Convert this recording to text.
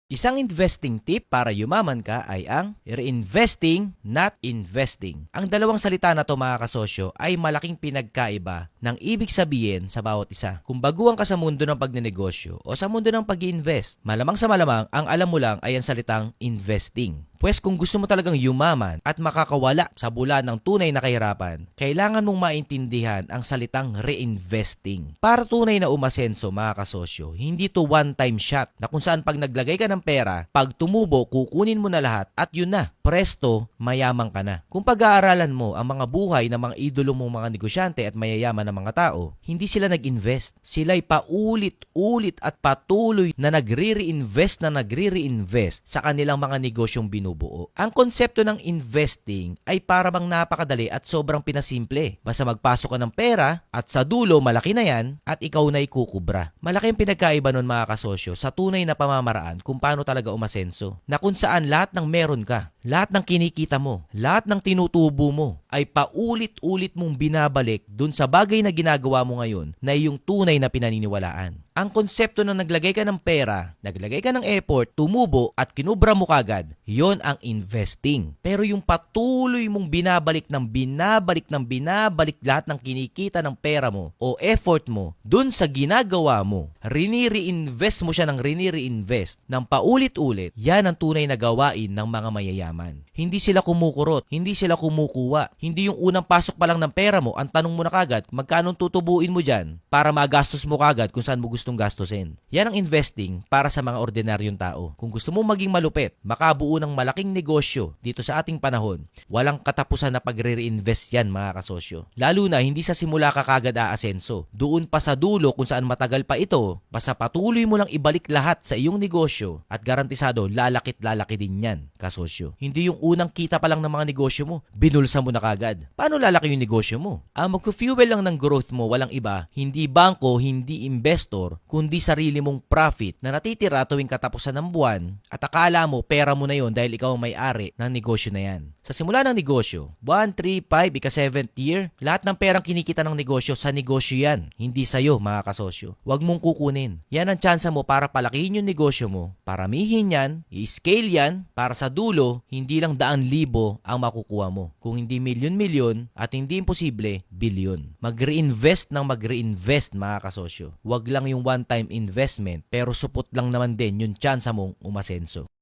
Isang investing tip para yumaman ka ay ang reinvesting, not investing. Ang dalawang salita na to mga kasosyo ay malaking pinagkaiba ng ibig sabihin sa bawat isa. Kung baguhan ka sa mundo ng pagnenegosyo o sa mundo ng pag-iinvest, malamang sa malamang ang alam mo lang ay ang salitang investing. Pwes kung gusto mo talagang yumaman at makakawala sa bulan ng tunay na kahirapan, kailangan mong maintindihan ang salitang reinvesting. Para tunay na umasenso mga kasosyo, hindi to one-time shot na kung saan pag naglagay ka ng pera, pag tumubo, kukunin mo na lahat at yun na, presto, mayaman ka na. Kung pag-aaralan mo ang mga buhay ng mga idolo mong mga negosyante at mayayaman ng mga tao, hindi sila nag-invest. Sila'y paulit-ulit at patuloy na nagre-reinvest sa kanilang mga negosyong binubuo. Ang konsepto ng investing ay para bang napakadali at sobrang pinasimple. Basta magpasok ka ng pera at sa dulo malaki na yan at ikaw na ikukubra. Malaki ang pinagkaiba nun mga kasosyo sa tunay na pamamaraan kung paano talaga umasenso. Na kung saan lahat ng meron ka, lahat ng kinikita mo, lahat ng tinutubo mo ay paulit-ulit mong binabalik dun sa bagay na ginagawa mo ngayon na iyong tunay na pinaniniwalaan. Ang konsepto na naglagay ka ng pera, naglagay ka ng effort, tumubo at kinubra mo kagad, yon ang investing. Pero yung patuloy mong binabalik lahat ng kinikita ng pera mo o effort mo dun sa ginagawa mo, rini-reinvest mo siya ng paulit-ulit, yan ang tunay na gawain ng mga mayayaman. Hindi sila kumukurot, hindi sila kumukuha, hindi yung unang pasok pa lang ng pera mo, ang tanong mo na kagad, magkano tutubuin mo dyan para magastos mo kagad kung saan mo gustong gastusin. Yan ang investing para sa mga ordinaryong tao. Kung gusto mo maging malupit, makabuo ng malaking negosyo dito sa ating panahon, walang katapusan na pagre-reinvest yan mga kasosyo. Lalo na hindi sa simula ka kagad aasenso. Doon pa sa dulo kung saan matagal pa ito, basta patuloy mo lang ibalik lahat sa iyong negosyo at garantisado lalakit lalaki din yan kasosyo. Hindi yung unang kita pa lang ng mga negosyo mo, binulsa mo na kagad. Paano lalaki yung negosyo mo? Ang mag-fuel lang ng growth mo walang iba, hindi bangko, hindi investor, kundi sarili mong profit na natitira tuwing katapusan ng buwan at akala mo pera mo na yon dahil ikaw ang may-ari ng negosyo na yan. Sa simula ng negosyo, 1, 3, 5, ika-7th year, lahat ng perang kinikita ng negosyo sa negosyo yan, hindi sa'yo mga kasosyo. Huwag mong kukunin. Yan ang tsansa mo para palakihin yung negosyo mo, paramihin yan, i-scale yan, para sa dulo, hindi lang 100,000 ang makukuha mo. Kung hindi milyon-milyon at hindi imposible, bilyon. Mag-reinvest mga kasosyo. Huwag lang yung one-time investment pero supot lang naman din yung tsansa mong umasenso.